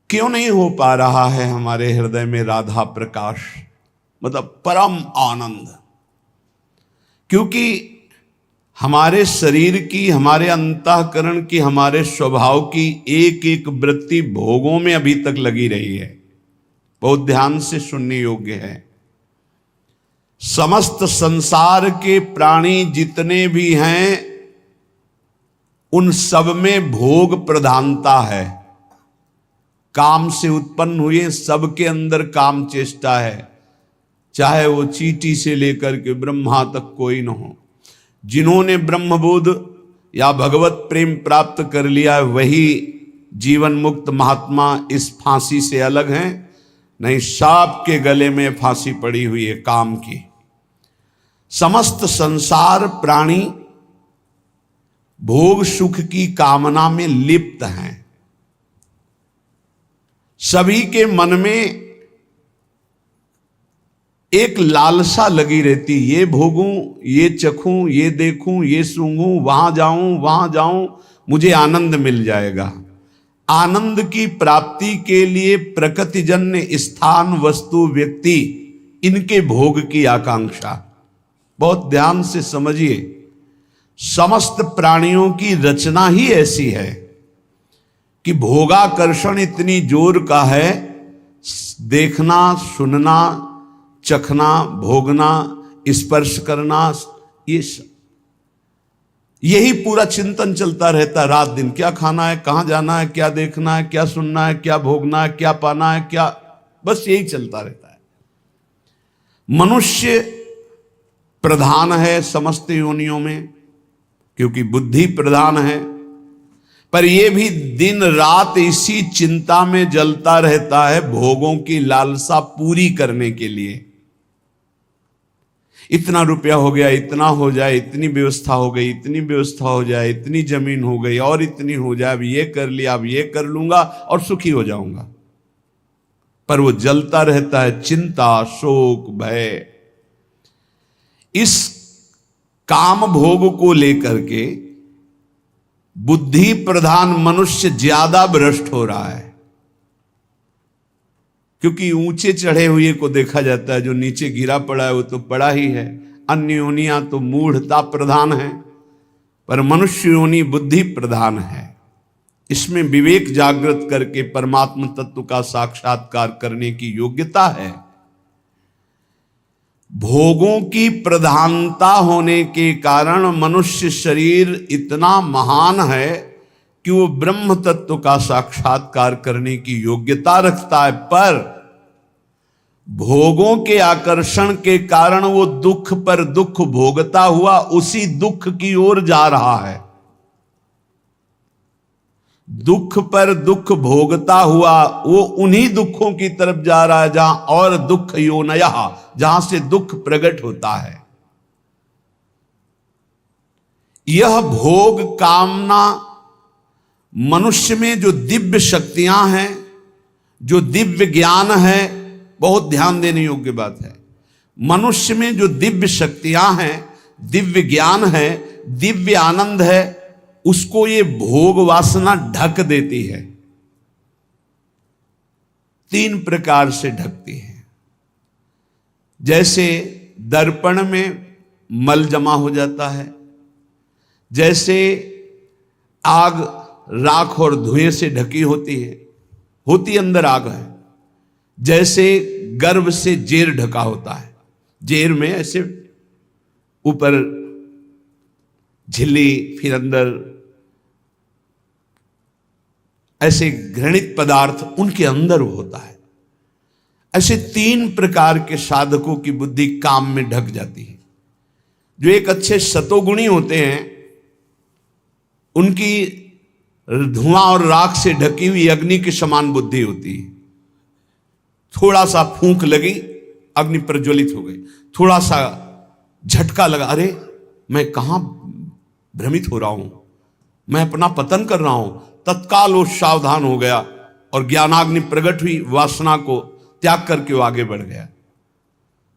क्यों नहीं हो पा रहा है हमारे हृदय में राधा प्रकाश, मतलब परम आनंद? क्योंकि हमारे शरीर की, हमारे अंतःकरण की, हमारे स्वभाव की एक एक वृत्ति भोगों में अभी तक लगी रही है। बहुत ध्यान से सुनने योग्य है। समस्त संसार के प्राणी जितने भी हैं उन सब में भोग प्रधानता है। काम से उत्पन्न हुए सबके अंदर काम चेष्टा है, चाहे वो चींटी से लेकर के ब्रह्मा तक कोई न हो। जिन्होंने ब्रह्मबोध या भगवत प्रेम प्राप्त कर लिया वही जीवन मुक्त महात्मा इस फांसी से अलग हैं, नहीं सांप के गले में फांसी पड़ी हुई है काम की। समस्त संसार प्राणी भोग सुख की कामना में लिप्त हैं। सभी के मन में एक लालसा लगी रहती, ये भोगूं, ये चखूं, ये देखूं, ये सूंघूं, वहां जाऊं, मुझे आनंद मिल जाएगा। आनंद की प्राप्ति के लिए प्रकृतिजन्य स्थान, वस्तु, व्यक्ति, इनके भोग की आकांक्षा। बहुत ध्यान से समझिए, समस्त प्राणियों की रचना ही ऐसी है कि भोगाकर्षण इतनी जोर का है, देखना, सुनना, चखना, भोगना, स्पर्श करना, ये सब, यही पूरा चिंतन चलता रहता है रात दिन। क्या खाना है, कहां जाना है, क्या देखना है, क्या सुनना है, क्या भोगना है, क्या पाना है, क्या, बस यही चलता रहता है। मनुष्य प्रधान है समस्त योनियों में, क्योंकि बुद्धि प्रधान है, पर यह भी दिन रात इसी चिंता में जलता रहता है भोगों की लालसा पूरी करने के लिए। इतना रुपया हो गया, इतना हो जाए, इतनी व्यवस्था हो गई, इतनी व्यवस्था हो जाए, इतनी जमीन हो गई और इतनी हो जाए, अब ये कर लिया, अब ये कर लूंगा और सुखी हो जाऊंगा। पर वो जलता रहता है चिंता, शोक, भय। इस काम भोग को लेकर के बुद्धि प्रधान मनुष्य ज्यादा भ्रष्ट हो रहा है, क्योंकि ऊंचे चढ़े हुए को देखा जाता है, जो नीचे गिरा पड़ा है वो तो पड़ा ही है। अन्य योनियां तो मूढ़ता प्रधान है, पर मनुष्य योनि बुद्धि प्रधान है। इसमें विवेक जागृत करके परमात्म तत्व का साक्षात्कार करने की योग्यता है। भोगों की प्रधानता होने के कारण मनुष्य शरीर इतना महान है कि वो ब्रह्म तत्व का साक्षात्कार करने की योग्यता रखता है, पर भोगों के आकर्षण के कारण वो दुख पर दुख भोगता हुआ उसी दुख की ओर जा रहा है। दुख पर दुख भोगता हुआ वो उन्हीं दुखों की तरफ जा रहा है जहां और दुख योनया, जहां से दुख प्रकट होता है। यह भोग कामना मनुष्य में जो दिव्य शक्तियां हैं, जो दिव्य ज्ञान है, बहुत ध्यान देने योग्य बात है। मनुष्य में जो दिव्य शक्तियां हैं, दिव्य ज्ञान है, दिव्य आनंद है, उसको ये भोग वासना ढक देती है। तीन प्रकार से ढकती है। जैसे दर्पण में मल जमा हो जाता है, जैसे आग राख और धुएं से ढकी होती है, होती अंदर आग है। जैसे गर्भ से जेर ढका होता है, जेर में ऐसे ऊपर झिल्ली, फिर अंदर ऐसे घृणित पदार्थ उनके अंदर होता है। ऐसे तीन प्रकार के साधकों की बुद्धि काम में ढक जाती है। जो एक अच्छे सतोगुणी होते हैं, उनकी धुआं और राख से ढकी हुई अग्नि के समान बुद्धि होती है। थोड़ा सा फूंक लगी, अग्नि प्रज्वलित हो गई। थोड़ा सा झटका लगा, अरे मैं कहां भ्रमित हो रहा हूं, मैं अपना पतन कर रहा हूं, तत्काल वो सावधान हो गया और ज्ञानाग्नि प्रकट हुई, वासना को त्याग करके वो आगे बढ़ गया।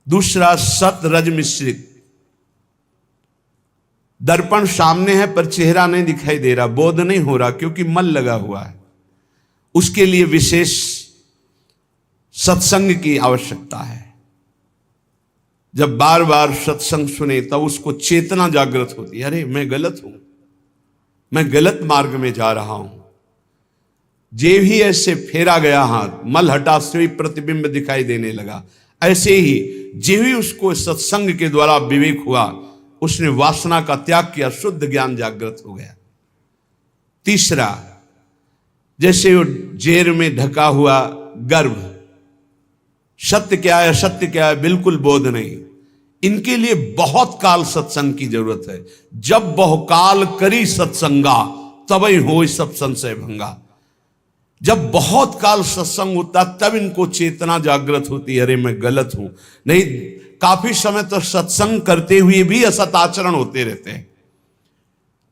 दूसरा सत रज मिश्रित, दर्पण सामने है पर चेहरा नहीं दिखाई दे रहा, बोध नहीं हो रहा क्योंकि मल लगा हुआ है। उसके लिए विशेष सत्संग की आवश्यकता है। जब बार बार सत्संग सुने तब उसको चेतना जागृत होती है, अरे मैं गलत हूं, मैं गलत मार्ग में जा रहा हूं। जे भी ऐसे फेरा गया हाथ, मल हटा से प्रतिबिंब दिखाई देने लगा। ऐसे ही जे भी उसको सत्संग के द्वारा विवेक हुआ, उसने वासना का त्याग किया, शुद्ध ज्ञान जागृत हो गया। तीसरा, जैसे वो जेर में ढका हुआ गर्भ, सत्य क्या है असत्य क्या है बिल्कुल बोध नहीं। इनके लिए बहुत काल सत्संग की जरूरत है। जब बहुकाल करी सत्संगा तब ही हो सब संशय भंगा। जब बहुत काल सत्संग होता तब इनको चेतना जागृत होती है, अरे मैं गलत हूं। नहीं, काफी समय तक सत्संग करते हुए भी असत आचरण होते रहते हैं।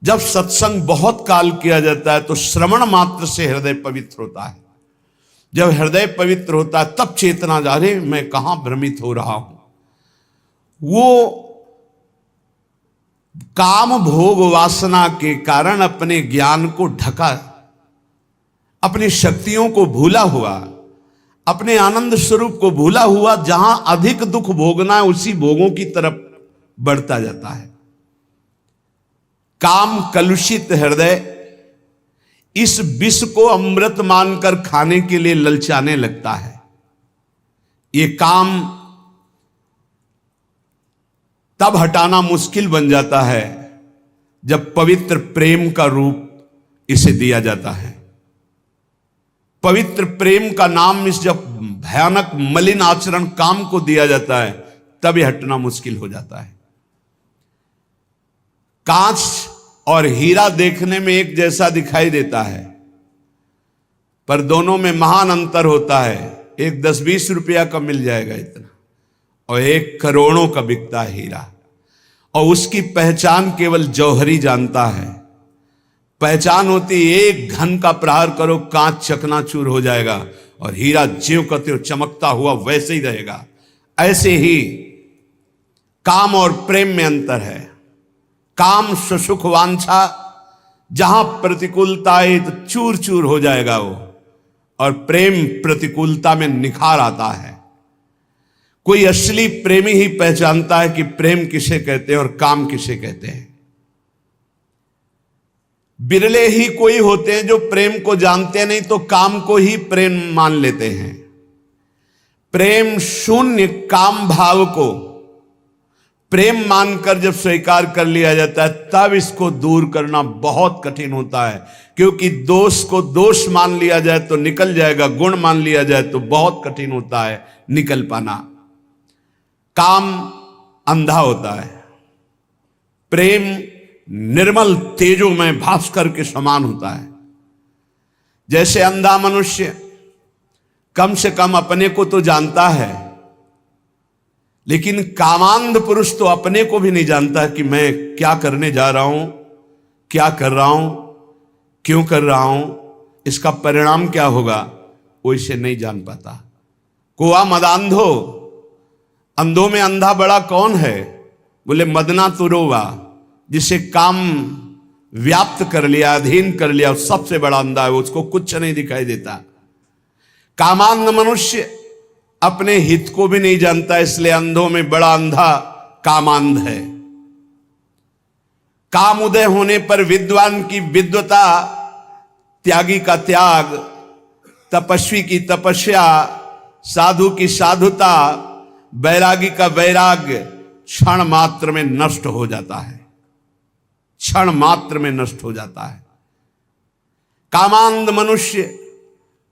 जब सत्संग बहुत काल किया जाता है तो श्रवण मात्र से हृदय पवित्र होता है। जब हृदय पवित्र होता है तब चेतना जा रहे मैं कहां भ्रमित हो रहा हूं। वो काम भोग वासना के कारण अपने ज्ञान को ढका, अपनी शक्तियों को भूला हुआ, अपने आनंद स्वरूप को भूला हुआ, जहां अधिक दुख भोगना है उसी भोगों की तरफ बढ़ता जाता है। काम कलुषित हृदय इस विष को अमृत मानकर खाने के लिए ललचाने लगता है। ये काम तब हटाना मुश्किल बन जाता है जब पवित्र प्रेम का रूप इसे दिया जाता है। पवित्र प्रेम का नाम इस जब भयानक मलिन आचरण काम को दिया जाता है तब यह हटना मुश्किल हो जाता है। कांच और हीरा देखने में एक जैसा दिखाई देता है, पर दोनों में महान अंतर होता है। एक 10-20 रुपया का मिल जाएगा इतना, और एक करोड़ों का बिकता है हीरा, और उसकी पहचान केवल जौहरी जानता है। पहचान होती एक घन का प्रहार करो कांच चकनाचूर हो जाएगा, और हीरा ज्यों का त्यों चमकता हुआ वैसे ही रहेगा। ऐसे ही काम और प्रेम में अंतर है। काम सुसुख वांछा, जहां प्रतिकूलता है तो चूर चूर हो जाएगा वो, और प्रेम प्रतिकूलता में निखार आता है। कोई असली प्रेमी ही पहचानता है कि प्रेम किसे कहते हैं और काम किसे कहते हैं। बिरले ही कोई होते हैं जो प्रेम को जानते नहीं तो काम को ही प्रेम मान लेते हैं। प्रेम शून्य काम भाव को प्रेम मानकर जब स्वीकार कर लिया जाता है तब इसको दूर करना बहुत कठिन होता है, क्योंकि दोष को दोष मान लिया जाए तो निकल जाएगा, गुण मान लिया जाए तो बहुत कठिन होता है निकल पाना। काम अंधा होता है, प्रेम निर्मल तेजोमय भास्कर के समान होता है। जैसे अंधा मनुष्य कम से कम अपने को तो जानता है, लेकिन कामांध पुरुष तो अपने को भी नहीं जानता कि मैं क्या करने जा रहा हूं, क्या कर रहा हूं, क्यों कर रहा हूं, इसका परिणाम क्या होगा, वो इसे नहीं जान पाता। कोआ मदांधो, अंधों में अंधा बड़ा कौन है? बोले मदना तुरोवा, जिसे काम व्याप्त कर लिया, अधीन कर लिया, सबसे बड़ा अंधा है, उसको कुछ नहीं दिखाई देता। कामांध मनुष्य अपने हित को भी नहीं जानता, इसलिए अंधों में बड़ा अंधा कामांध है। काम उदय होने पर विद्वान की विद्वता, त्यागी का त्याग, तपस्वी की तपस्या, साधु की साधुता, वैरागी का वैराग्य क्षण मात्र में नष्ट हो जाता है, क्षण मात्र में नष्ट हो जाता है। कामांध मनुष्य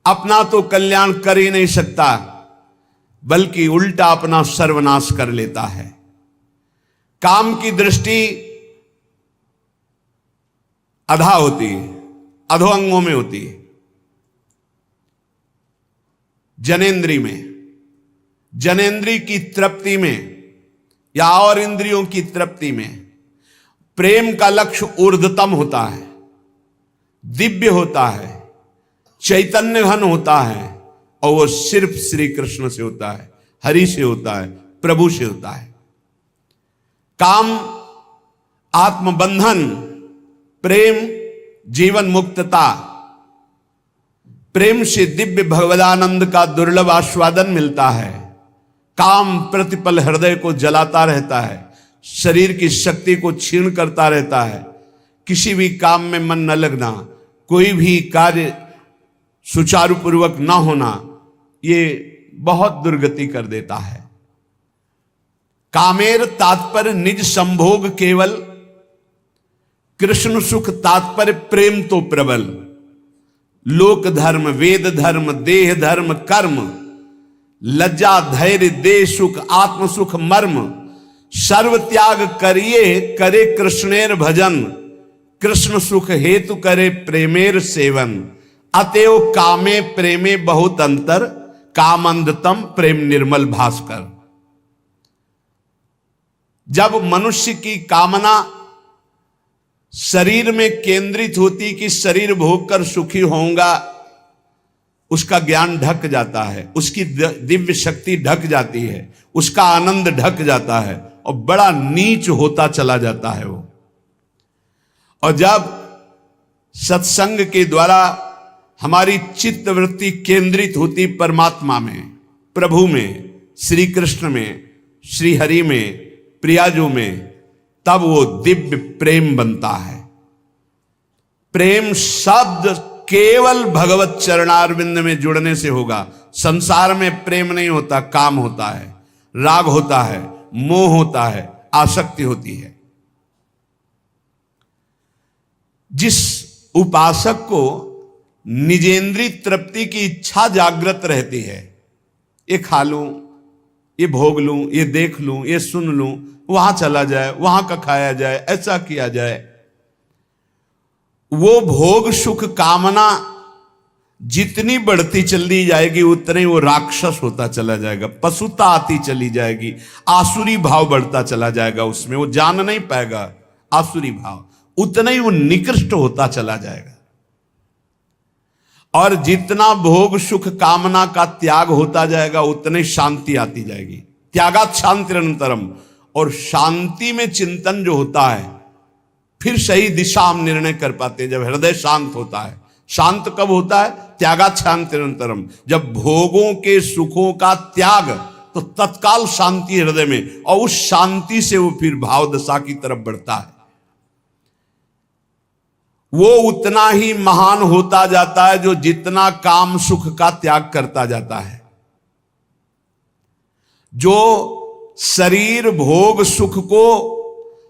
अपना तो कल्याण कर ही नहीं सकता, बल्कि उल्टा अपना सर्वनाश कर लेता है। काम की दृष्टि अधा होती है, अधो अंगों में होती है, जनेंद्री में, जनेंद्री की तृप्ति में या और इंद्रियों की तृप्ति में। प्रेम का लक्ष्य ऊर्ध्वतम होता है, दिव्य होता है, चैतन्य घन होता है, और वो सिर्फ श्री कृष्ण से होता है, हरि से होता है, प्रभु से होता है। काम आत्मबंधन, प्रेम जीवन मुक्तता। प्रेम से दिव्य भगवदानंद का दुर्लभ आस्वादन मिलता है। काम प्रतिपल हृदय को जलाता रहता है, शरीर की शक्ति को क्षीण करता रहता है। किसी भी काम में मन न लगना, कोई भी कार्य सुचारू पूर्वक न होना, ये बहुत दुर्गति कर देता है। कामेर तात्पर्य निज संभोग केवल, कृष्ण सुख तात्पर्य प्रेम तो प्रबल। लोक धर्म, वेद धर्म, देह धर्म, कर्म, लज्जा धैर्य देह सुख, आत्म सुख मर्म, सर्व त्याग करिए करे कृष्णेर भजन, कृष्ण सुख हेतु करे प्रेमेर सेवन। अतएव कामे प्रेमे बहुत अंतर, कामंदतम प्रेम निर्मल भास्कर। जब मनुष्य की कामना शरीर में केंद्रित होती कि शरीर भोग कर सुखी होऊंगा, उसका ज्ञान ढक जाता है, उसकी दिव्य शक्ति ढक जाती है, उसका आनंद ढक जाता है और बड़ा नीच होता चला जाता है वो। और जब सत्संग के द्वारा हमारी चित्त वृत्ति केंद्रित होती परमात्मा में, प्रभु में, श्री कृष्ण में, श्री हरि में, प्रियाजू में, तब वो दिव्य प्रेम बनता है। प्रेम शब्द केवल भगवत चरणारविंद में जुड़ने से होगा। संसार में प्रेम नहीं होता, काम होता है, राग होता है, मोह होता है, आसक्ति होती है। जिस उपासक को निजेंद्रिय तृप्ति की इच्छा जागृत रहती है, ये खा लूं, ये भोग लूं, ये देख लूं, ये सुन लूं, वहां चला जाए, वहां का खाया जाए, ऐसा किया जाए, वो भोग सुख कामना जितनी बढ़ती चली जाएगी उतने वो राक्षस होता चला जाएगा, पशुता आती चली जाएगी, आसुरी भाव बढ़ता चला जाएगा, उसमें वो जान नहीं पाएगा आसुरी भाव, उतना ही वो निकृष्ट होता चला जाएगा। और जितना भोग सुख कामना का त्याग होता जाएगा उतने शांति आती जाएगी। त्यागात शांति निरंतरम। और शांति में चिंतन जो होता है, फिर सही दिशा हम निर्णय कर पाते हैं जब हृदय शांत होता है। शांत कब होता है? त्यागात शांति निरंतरम। जब भोगों के सुखों का त्याग, तो तत्काल शांति हृदय में, और उस शांति से वो फिर भाव दशा की तरफ बढ़ता है। वो उतना ही महान होता जाता है जो जितना काम सुख का त्याग करता जाता है। जो शरीर भोग सुख को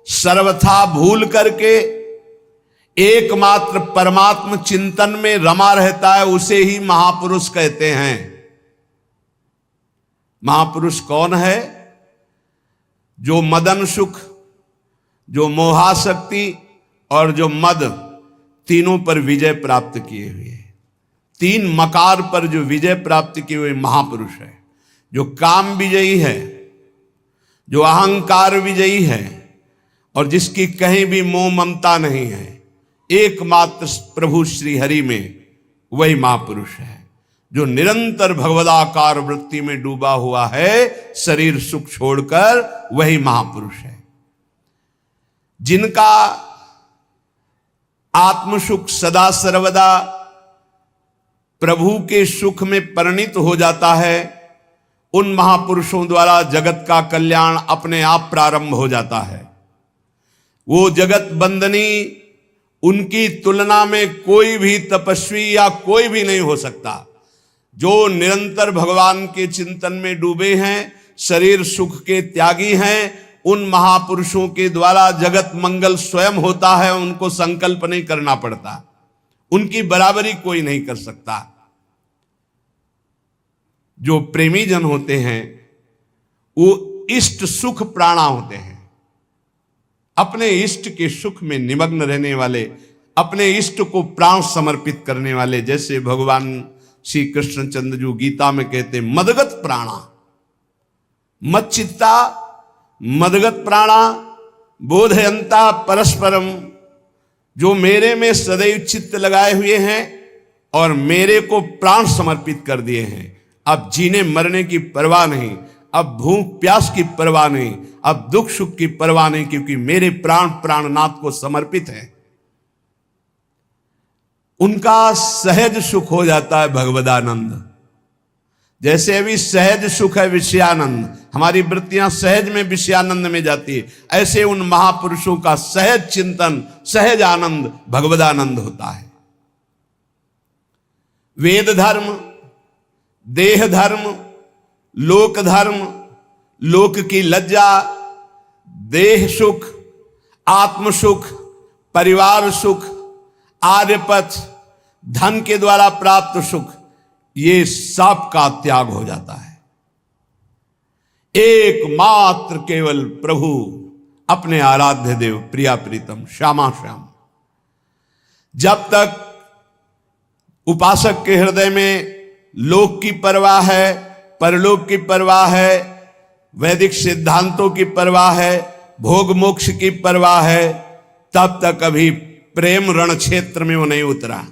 सर्वथा भूल करके एकमात्र परमात्म चिंतन में रमा रहता है, उसे ही महापुरुष कहते हैं। महापुरुष कौन है? जो मदन सुख, जो मोहाशक्ति और जो मद, तीनों पर विजय प्राप्त किए हुए, तीन मकार पर जो विजय प्राप्त किए हुए महापुरुष है। जो काम विजयी है, जो अहंकार विजयी है, और जिसकी कहीं भी मोह ममता नहीं है, एकमात्र प्रभु श्री हरि में, वही महापुरुष है। जो निरंतर भगवदाकार वृत्ति में डूबा हुआ है, शरीर सुख छोड़कर, वही महापुरुष है। जिनका आत्मसुख सदा सर्वदा प्रभु के सुख में परिणित हो जाता है, उन महापुरुषों द्वारा जगत का कल्याण अपने आप प्रारंभ हो जाता है। वो जगत बंदनी, उनकी तुलना में कोई भी तपस्वी या कोई भी नहीं हो सकता। जो निरंतर भगवान के चिंतन में डूबे हैं, शरीर सुख के त्यागी हैं, उन महापुरुषों के द्वारा जगत मंगल स्वयं होता है। उनको संकल्प नहीं करना पड़ता, उनकी बराबरी कोई नहीं कर सकता। जो प्रेमी जन होते हैं वो इष्ट सुख प्राणा होते हैं। अपने इष्ट के सुख में निमग्न रहने वाले, अपने इष्ट को प्राण समर्पित करने वाले, जैसे भगवान श्री कृष्णचंद्र जी गीता में कहते हैं, मदगत प्राणा, मच्चित्ता मदगत प्राणा बोधयंता परस्परम। जो मेरे में सदैव चित्त लगाए हुए हैं और मेरे को प्राण समर्पित कर दिए हैं। अब जीने मरने की परवाह नहीं, अब भूख प्यास की परवाह नहीं, अब दुख सुख की परवाह नहीं, क्योंकि मेरे प्राण प्राणनाथ को समर्पित हैं। उनका सहज सुख हो जाता है भगवदानंद। जैसे अभी सहज सुख है विषयानंद, हमारी वृत्तियां सहज में विषयानंद में जाती है, ऐसे उन महापुरुषों का सहज चिंतन, सहज आनंद भगवदानंद होता है। वेद धर्म, देह धर्म, लोक धर्म, लोक की लज्जा, देह सुख, आत्म सुख, परिवार सुख, आर्यपथ, धन के द्वारा प्राप्त सुख, ये सब का त्याग हो जाता है। एकमात्र केवल प्रभु, अपने आराध्य देव, प्रिया प्रीतम, श्यामा श्याम। जब तक उपासक के हृदय में लोक की परवाह है, परलोक की परवाह है, वैदिक सिद्धांतों की परवाह है, भोग मोक्ष की परवाह है, तब तक अभी प्रेम रण क्षेत्र में वो नहीं उतरा।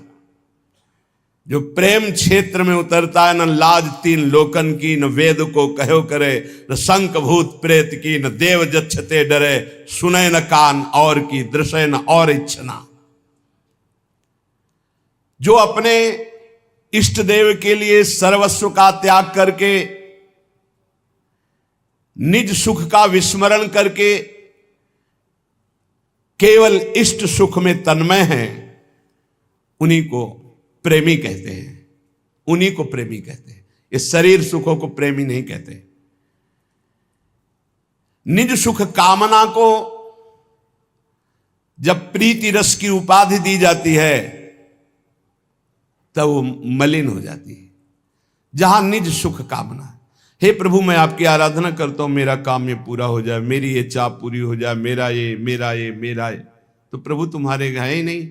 जो प्रेम क्षेत्र में उतरता है, न लाज तीन लोकन की, न वेद को कहो करे, न शंख भूत प्रेत की, न देव जच्छते डरे, सुने न कान और की, दृश्य न और इच्छना। जो अपने इष्ट देव के लिए सर्वस्व का त्याग करके, निज सुख का विस्मरण करके केवल इष्ट सुख में तन्मय हैं, उन्हीं को प्रेमी कहते हैं, उन्हीं को प्रेमी कहते हैं। इस शरीर सुखों को प्रेमी नहीं कहते। निज सुख कामना को जब प्रीति रस की उपाधि दी जाती है, तब वो मलिन हो जाती है। जहां निज सुख कामना, हे प्रभु मैं आपकी आराधना करता हूं, मेरा काम ये पूरा हो जाए, मेरी ये चाह पूरी हो जाए, मेरा ये मेरा ये मेरा ये, तो प्रभु तुम्हारे है ही नहीं।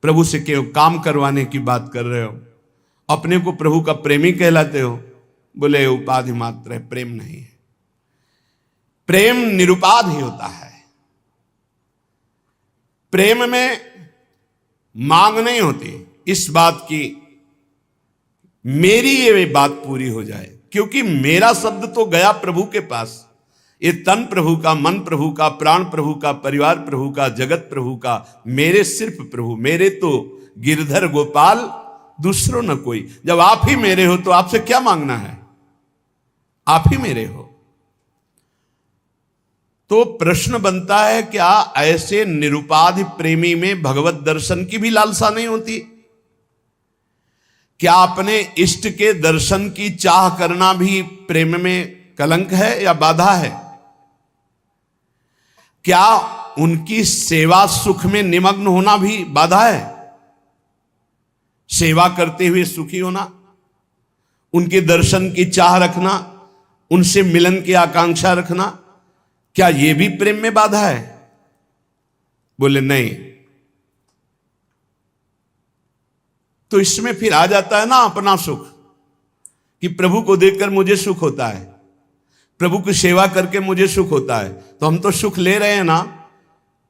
प्रभु से क्यों काम करवाने की बात कर रहे हो? अपने को प्रभु का प्रेमी कहलाते हो? बोले उपाधि मात्र है, प्रेम नहीं है। प्रेम निरुपाध ही होता है। प्रेम में मांग नहीं होती इस बात की मेरी ये बात पूरी हो जाए, क्योंकि मेरा शब्द तो गया प्रभु के पास। ये तन प्रभु का, मन प्रभु का, प्राण प्रभु का, परिवार प्रभु का, जगत प्रभु का, मेरे सिर्फ प्रभु, मेरे तो गिरधर गोपाल, दूसरों न कोई। जब आप ही मेरे हो तो आपसे क्या मांगना है? आप ही मेरे हो। तो प्रश्न बनता है, क्या ऐसे निरुपाधि प्रेमी में भगवत दर्शन की भी लालसा नहीं होती? क्या अपने इष्ट के दर्शन की चाह करना भी प्रेम में कलंक है या बाधा है? क्या उनकी सेवा सुख में निमग्न होना भी बाधा है? सेवा करते हुए सुखी होना, उनके दर्शन की चाह रखना, उनसे मिलन की आकांक्षा रखना, क्या यह भी प्रेम में बाधा है? बोले नहीं। तो इसमें फिर आ जाता है ना अपना सुख, कि प्रभु को देखकर मुझे सुख होता है, प्रभु की सेवा करके मुझे सुख होता है, तो हम तो सुख ले रहे हैं ना,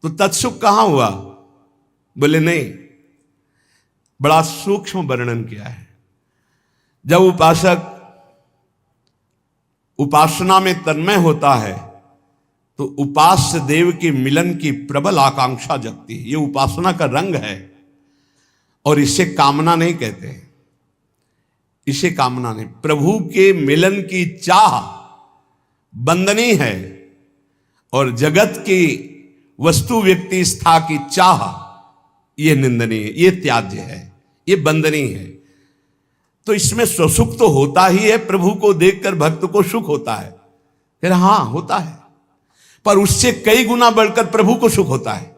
तो तत्सुख कहां हुआ? बोले नहीं। बड़ा सूक्ष्म वर्णन किया है। जब उपासक उपासना में तन्मय होता है, तो उपास्य देव के मिलन की प्रबल आकांक्षा जगती है। ये उपासना का रंग है, और इसे कामना नहीं कहते, इसे कामना नहीं। प्रभु के मिलन की चाह बंदनीय है, और जगत की वस्तु व्यक्ति स्था की चाह ये निंदनीय, ये त्याज्य है, ये बंदनीय है। तो इसमें स्वसुख तो होता ही है, प्रभु को देखकर भक्त को सुख होता है, फिर हां होता है, पर उससे कई गुना बढ़कर प्रभु को सुख होता है।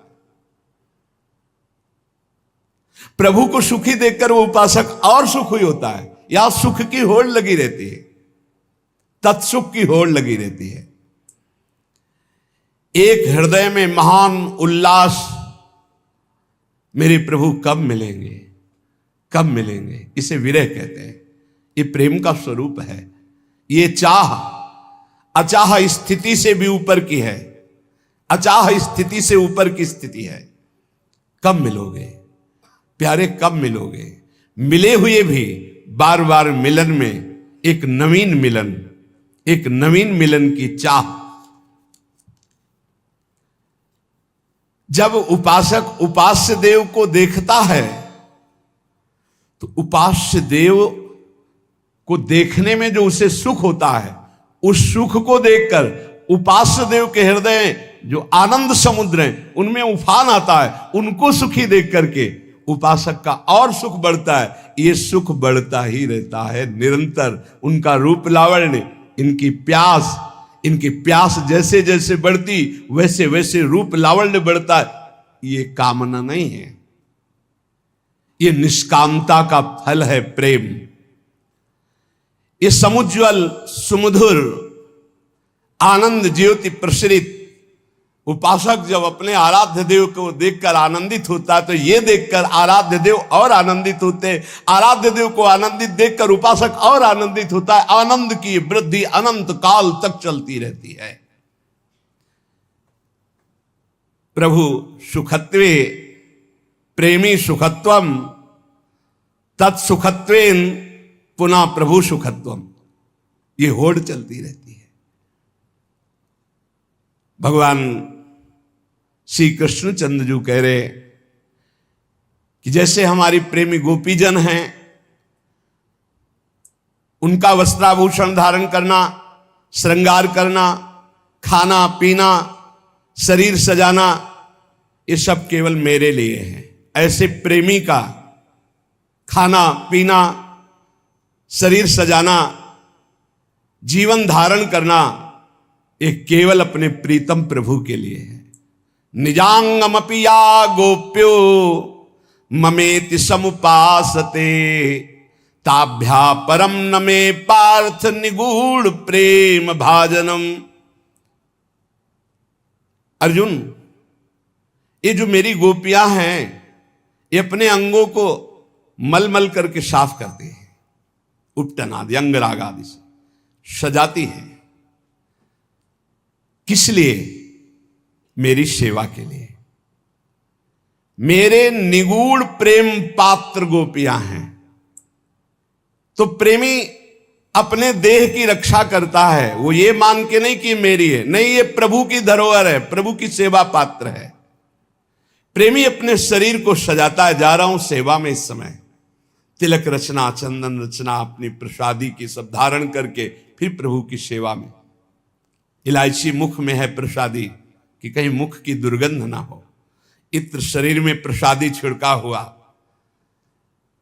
प्रभु को सुखी देखकर वो उपासक और सुख हुई होता है, या सुख की होड़ लगी रहती है, तत्सुख की होड़ लगी रहती है। एक हृदय में महान उल्लास, मेरे प्रभु कब मिलेंगे, कब मिलेंगे, इसे विरह कहते हैं। ये प्रेम का स्वरूप है। ये चाह अचाह स्थिति से भी ऊपर की है, अचाह स्थिति से ऊपर की स्थिति है। कब मिलोगे प्यारे, कब मिलोगे? मिले हुए भी बार बार मिलन में एक नवीन मिलन, एक नवीन मिलन की चाह। जब उपासक उपास्य देव को देखता है, तो उपास्य देव को देखने में जो उसे सुख होता है, उस सुख को देखकर उपास्य देव के हृदय जो आनंद समुद्र है उनमें उफान आता है। उनको सुखी देख करके उपासक का और सुख बढ़ता है। ये सुख बढ़ता ही रहता है निरंतर। उनका रूप लावण्य, इनकी प्यास जैसे जैसे बढ़ती वैसे वैसे रूप लावण्य बढ़ता है। ये कामना नहीं है, ये निष्कामता का फल है प्रेम। ये समुज्वल सुमधुर आनंद ज्योति प्रसरित उपासक जब अपने आराध्य देव को देखकर आनंदित होता है तो ये देखकर आराध्य देव और आनंदित होते हैं। आराध्य देव को आनंदित देखकर उपासक और आनंदित होता है। आनंद की वृद्धि अनंत काल तक चलती रहती है। प्रभु सुखत्वे प्रेमी सुखत्वम तत्सुखत्वेन पुनः प्रभु सुखत्वम, ये होड़ चलती रहती है। भगवान श्री कृष्ण चंद्रजू कह रहे कि जैसे हमारी प्रेमी गोपीजन हैं, उनका वस्त्राभूषण धारण करना, श्रृंगार करना, खाना पीना, शरीर सजाना, ये सब केवल मेरे लिए है। ऐसे प्रेमी का खाना पीना, शरीर सजाना, जीवन धारण करना, ये केवल अपने प्रीतम प्रभु के लिए है। निजांगमपि या गोप्यो ममेति समुपासते ताभ्या परम न मे पार्थ निगूढ़ प्रेम भाजनम। अर्जुन, ये जो मेरी गोपियां हैं ये अपने अंगों को मल मल करके साफ करती हैं, उपटन आदि अंगराग आदि से सजाती हैं। किस लिए? मेरी सेवा के लिए। मेरे निगूढ़ प्रेम पात्र गोपियां हैं। तो प्रेमी अपने देह की रक्षा करता है, वो ये मान के नहीं कि मेरी है, नहीं, ये प्रभु की धरोहर है, प्रभु की सेवा पात्र है। प्रेमी अपने शरीर को सजाता है। जा रहा हूं सेवा में इस समय, तिलक रचना, चंदन रचना, अपनी प्रसादी की सब धारण करके फिर प्रभु की सेवा में। इलायची मुख में है प्रसादी कि कहीं मुख की दुर्गंध ना हो। इत्र शरीर में प्रसादी छिड़का हुआ,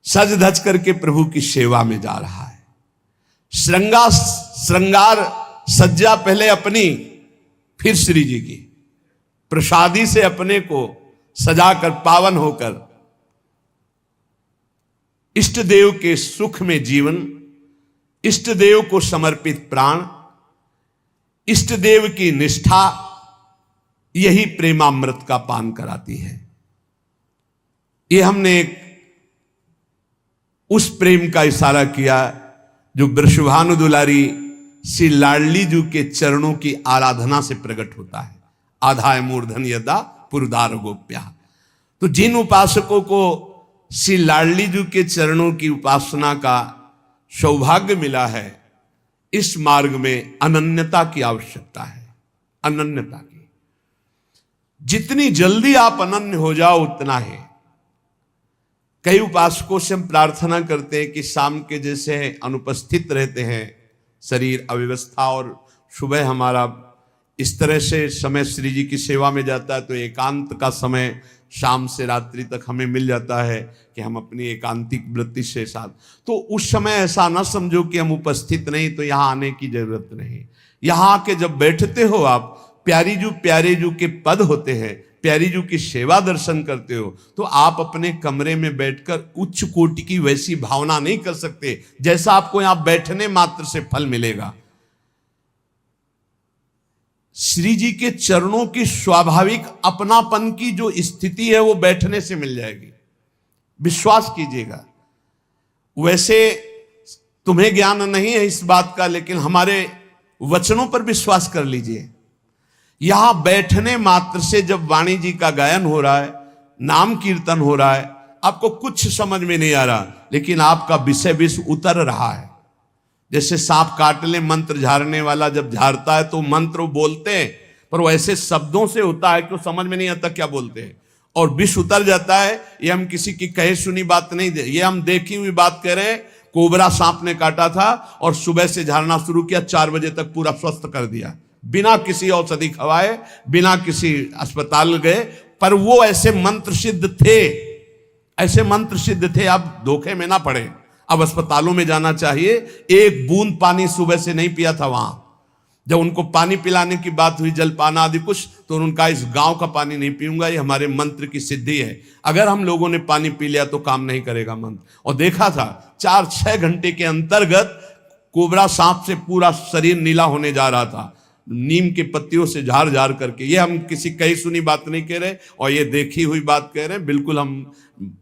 सज धज करके प्रभु की सेवा में जा रहा है। श्रृंगार सज्जा पहले अपनी, फिर श्री जी की। प्रसादी से अपने को सजाकर पावन होकर इष्ट देव के सुख में जीवन, इष्ट देव को समर्पित प्राण, इष्ट देव की निष्ठा, यही प्रेमामृत का पान कराती है। ये हमने एक उस प्रेम का इशारा किया जो वृषभानु दुलारी श्री लाडली जी के चरणों की आराधना से प्रकट होता है। आधाय मूर्धन यदा पुरदार गोप्या। तो जिन उपासकों को श्री लाडली जी के चरणों की उपासना का सौभाग्य मिला है, इस मार्ग में अनन्यता की आवश्यकता है। अनन्यता की, जितनी जल्दी आप अनन्य हो जाओ उतना है। कई उपासकों से हम प्रार्थना करते हैं कि शाम के जैसे अनुपस्थित रहते हैं, शरीर अव्यवस्था, और सुबह हमारा इस तरह से समय श्री जी की सेवा में जाता है, तो एकांत का समय शाम से रात्रि तक हमें मिल जाता है कि हम अपनी एकांतिक वृत्ति से साथ, तो उस समय ऐसा ना समझो कि हम उपस्थित नहीं तो यहां आने की जरूरत नहीं। यहां आके जब बैठते हो आप, प्यारे जू के पद होते हैं, प्यारी जू की सेवा दर्शन करते हो, तो आप अपने कमरे में बैठकर उच्च कोटि की वैसी भावना नहीं कर सकते जैसा आपको यहां बैठने मात्र से फल मिलेगा। श्री जी के चरणों की स्वाभाविक अपनापन की जो स्थिति है वो बैठने से मिल जाएगी, विश्वास कीजिएगा। वैसे तुम्हें ज्ञान नहीं है इस बात का, लेकिन हमारे वचनों पर विश्वास कर लीजिए। यहां बैठने मात्र से जब वाणी जी का गायन हो रहा है, नाम कीर्तन हो रहा है, आपको कुछ समझ में नहीं आ रहा, लेकिन आपका विषय विष उतर रहा है। जैसे सांप काट ले, मंत्र झाड़ने वाला जब झाड़ता है तो मंत्र बोलते हैं, पर वो ऐसे शब्दों से होता है कि वो समझ में नहीं आता क्या बोलते हैं। और विष उतर जाता है। ये हम किसी की कहे सुनी बात नहीं दे, ये हम देखी हुई बात कह रहे हैं। कोबरा सांप ने काटा था और सुबह से झाड़ना शुरू किया, 4 बजे तक पूरा स्वस्थ कर दिया, बिना किसी औषधि खवाए, बिना किसी अस्पताल गए। पर वो ऐसे मंत्र सिद्ध थे, ऐसे मंत्र सिद्ध थे। अब धोखे में ना पड़े, अब अस्पतालों में जाना चाहिए। एक बूंद पानी सुबह से नहीं पिया था वहां। जब उनको पानी पिलाने की बात हुई, जलपान आदि कुछ, तो उनका इस गांव का पानी नहीं पीऊंगा, ये हमारे मंत्र की सिद्धि है। अगर हम लोगों ने पानी पी लिया तो काम नहीं करेगा मंत्र। और देखा था 4-6 घंटे के अंतर्गत कोबरा सांप से पूरा शरीर नीला होने जा रहा था, नीम के पत्तियों से झाड़ झाड़ करके। ये हम किसी कही सुनी बात नहीं कह रहे और ये देखी हुई बात कह रहे हैं, बिल्कुल हम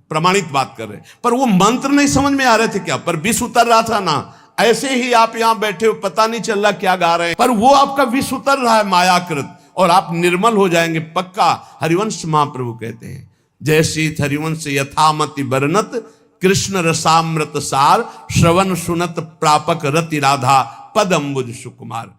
प्रमाणित बात कर रहे हैं। पर वो मंत्र नहीं समझ में आ रहे थे क्या, पर विष उतर रहा था ना। ऐसे ही आप यहां बैठे हो, पता नहीं चल रहा क्या गा रहे हैं, पर वो आपका विष उतर रहा है मायाकृत, और आप निर्मल हो जाएंगे पक्का। हरिवंश महाप्रभु कहते हैं, जय शीत हरिवंश यथामति बरनत, कृष्ण रसामृत सार, श्रवण सुनत प्रापक रति राधा, पद अम्बुज सुकुमार।